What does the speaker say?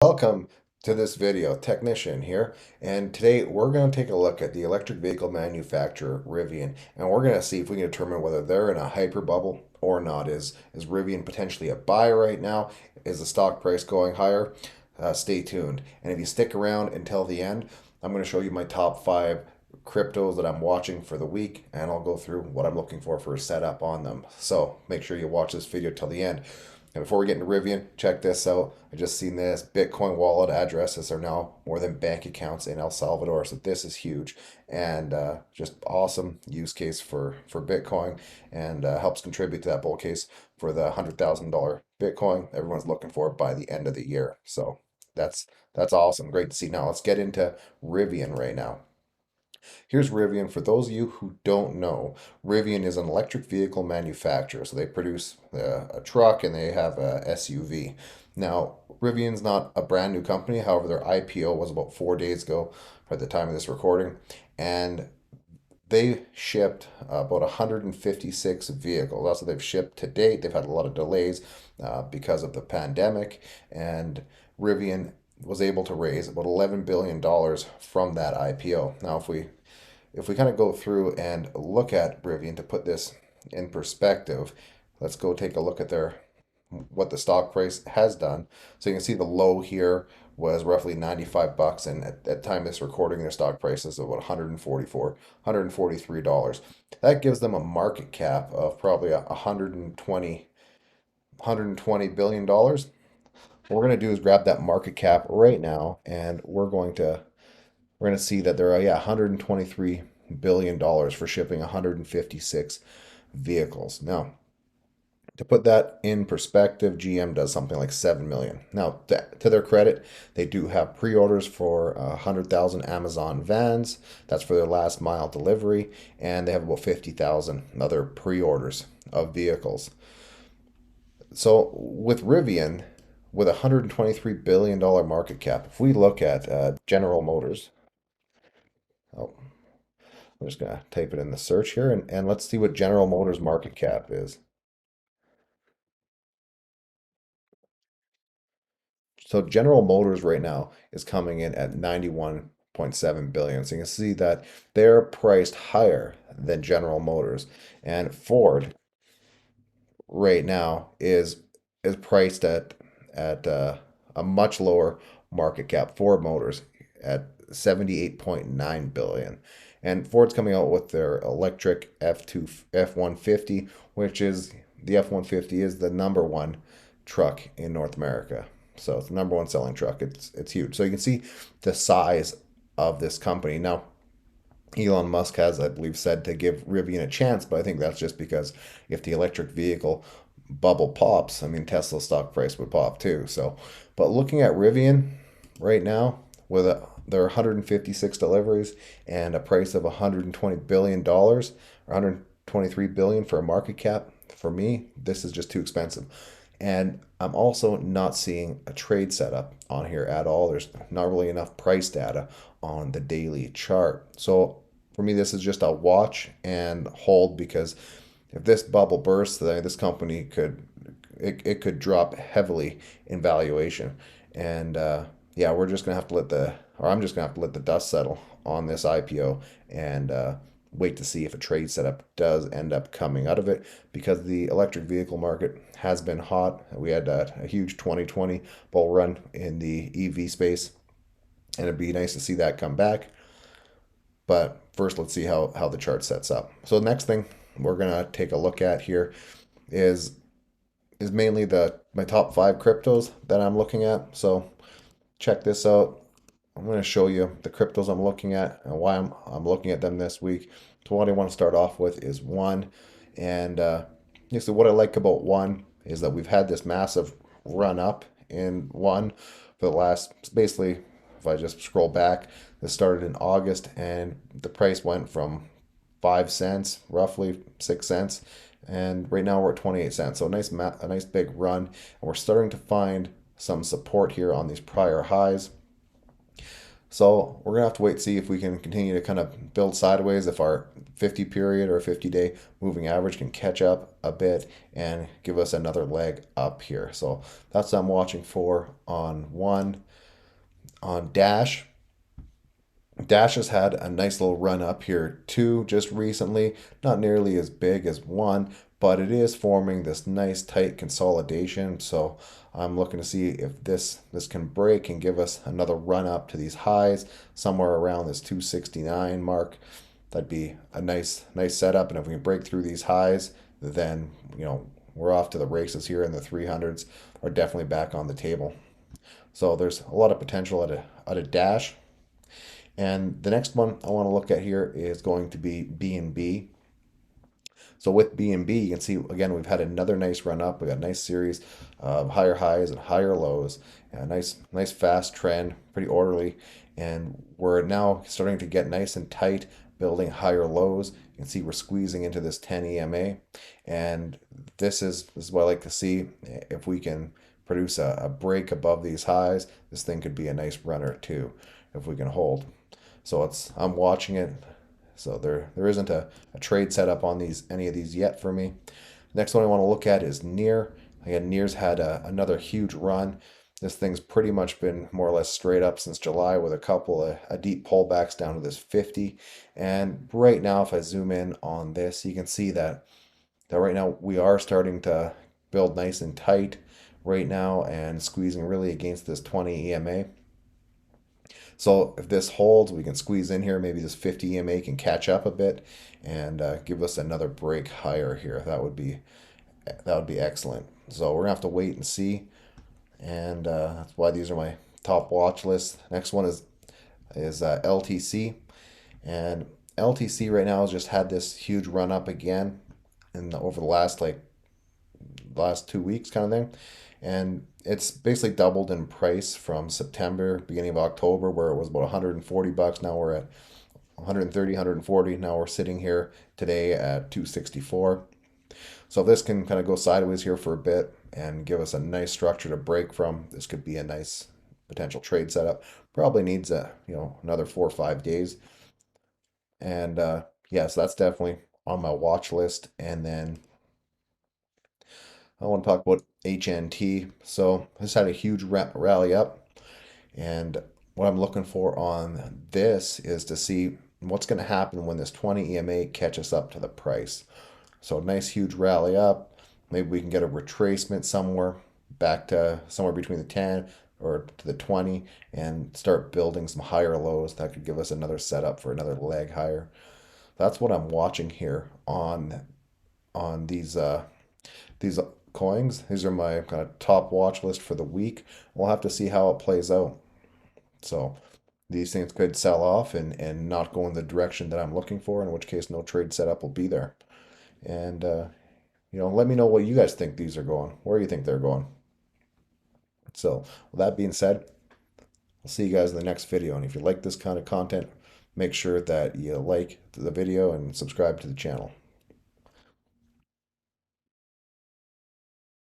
Welcome to this video, Technician here, and today we're going to take a look at the electric vehicle manufacturer Rivian, and we're going to see if we can determine whether they're in a hyper bubble or not. Is Rivian potentially a buy right now? Is the stock price going higher? Stay tuned, and if you stick around until the end, I'm going to show you my top 5 cryptos that I'm watching for the week, and I'll go through what I'm looking for a setup on them. So make sure you watch this video till the end. And before we get into Rivian, check this out. I just seen this. Bitcoin wallet addresses are now more than bank accounts in El Salvador. So this is huge and just awesome use case for Bitcoin and helps contribute to that bull case for the $100,000 Bitcoin everyone's looking for by the end of the year. So that's awesome. Great to see. Now let's get into Rivian right now. Here's Rivian. For those of you who don't know, Rivian is an electric vehicle manufacturer. So they produce a truck and they have a SUV. Now, Rivian's not a brand new company. However, their IPO was about 4 days ago at the time of this recording. And they shipped about 156 vehicles. That's what they've shipped to date. They've had a lot of delays because of the pandemic. And Rivian was able to raise about $11 billion from that IPO. Now, if we kind of go through and look at Rivian to put this in perspective, let's go take a look at what the stock price has done. So you can see the low here was roughly 95 bucks, and at the time of this recording, their stock price is about 144, $143. That gives them a market cap of probably 120 billion dollars. What we're going to do is grab that market cap right now, and we're going to see that there are 123 billion dollars for shipping 156 vehicles. Now, to put that in perspective, GM does something like 7 million. Now, to their credit, they do have pre-orders for 100,000 Amazon vans. That's for their last mile delivery, and they have about 50,000 other pre-orders of vehicles. So with Rivian, with a $123 billion market cap, if we look at General Motors, oh, I'm just going to type it in the search here, and let's see what General Motors market cap is. So General Motors right now is coming in at 91.7 billion. So you can see that they're priced higher than General Motors. And Ford right now is priced at a much lower market cap. Ford Motors at 78.9 billion. And Ford's coming out with their electric F150, which is the F150 is the number one truck in North America. So it's the number one selling truck. It's huge. So you can see the size of this company. Now, Elon Musk has, I believe, said to give Rivian a chance, but I think that's just because if the electric vehicle bubble pops, I mean, Tesla's stock price would pop too. So, but looking at Rivian right now with their 156 deliveries and a price of $120 billion or 123 billion for a market cap, for me, this is just too expensive. And I'm also not seeing a trade setup on here at all. There's not really enough price data on the daily chart. So for me, this is just a watch and hold, because if this bubble bursts, then this company it could drop heavily in valuation. And yeah, we're just gonna have to I'm just gonna have to let the dust settle on this IPO and wait to see if a trade setup does end up coming out of it, because the electric vehicle market has been hot. We had a huge 2020 bull run in the EV space, and it'd be nice to see that come back. But first, let's see how the chart sets up. So the next thing we're gonna take a look at here is mainly my top 5 cryptos that I'm looking at. So check this out. I'm going to show you the cryptos I'm looking at and why I'm looking at them this week. So what I want to start off with is one, and so what I like about one is that we've had this massive run up in one for the last, basically, if I just scroll back, this started in August and the price went from 5 cents, roughly 6 cents, and right now we're at 28 cents. So a nice big run, and we're starting to find some support here on these prior highs. So we're gonna have to wait and see if we can continue to kind of build sideways, if our 50 period or 50-day moving average can catch up a bit and give us another leg up here. So that's what I'm watching for on one. On Dash, Dash has had a nice little run up here too, just recently. Not nearly as big as one, but it is forming this nice tight consolidation. So I'm looking to see if this can break and give us another run up to these highs somewhere around this 269 mark. That'd be a nice setup. And if we can break through these highs, then we're off to the races here, and the 300s are definitely back on the table. So there's a lot of potential at a Dash. And the next one I want to look at here is going to be BNB. So with BNB, you can see again we've had another nice run up. We got a nice series of higher highs and higher lows. And a nice fast trend, pretty orderly. And we're now starting to get nice and tight, building higher lows. You can see we're squeezing into this 10 EMA. And this is what I like to see. If we can produce a break above these highs, this thing could be a nice runner too, if we can hold. So I'm watching it. So there isn't a trade setup on any of these yet for me. Next one I want to look at is Near. Again, Near's had another huge run. This thing's pretty much been more or less straight up since July, with a couple of deep pullbacks down to this 50. And right now, if I zoom in on this, you can see that right now we are starting to build nice and tight right now and squeezing really against this 20 EMA. So if this holds, we can squeeze in here. Maybe this 50 EMA can catch up a bit and give us another break higher here. That would be excellent. So we're gonna have to wait and see, and that's why these are my top watch lists. Next one is LTC, and LTC right now has just had this huge run up again, over the last 2 weeks kind of thing. And it's basically doubled in price from September, beginning of October, where it was about 140 bucks. Now we're at 130, 140. Now we're sitting here today at 264. So if this can kind of go sideways here for a bit and give us a nice structure to break from, this could be a nice potential trade setup. Probably needs another 4 or 5 days. And yeah, so that's definitely on my watch list. And then I want to talk about HNT. So this had a huge rally up, and what I'm looking for on this is to see what's going to happen when this 20 EMA catches up to the price. So nice huge rally up. Maybe we can get a retracement somewhere back to somewhere between the 10 or to the 20 and start building some higher lows. That could give us another setup for another leg higher. That's what I'm watching here on these coins. These are my kind of top watch list for the week. We'll have to see how it plays out. So these things could sell off and not go in the direction that I'm looking for, in which case no trade setup will be there. And let me know what you guys think these are going, where you think they're going. So with that being said, I'll see you guys in the next video. And if you like this kind of content, make sure that you like the video and subscribe to the channel.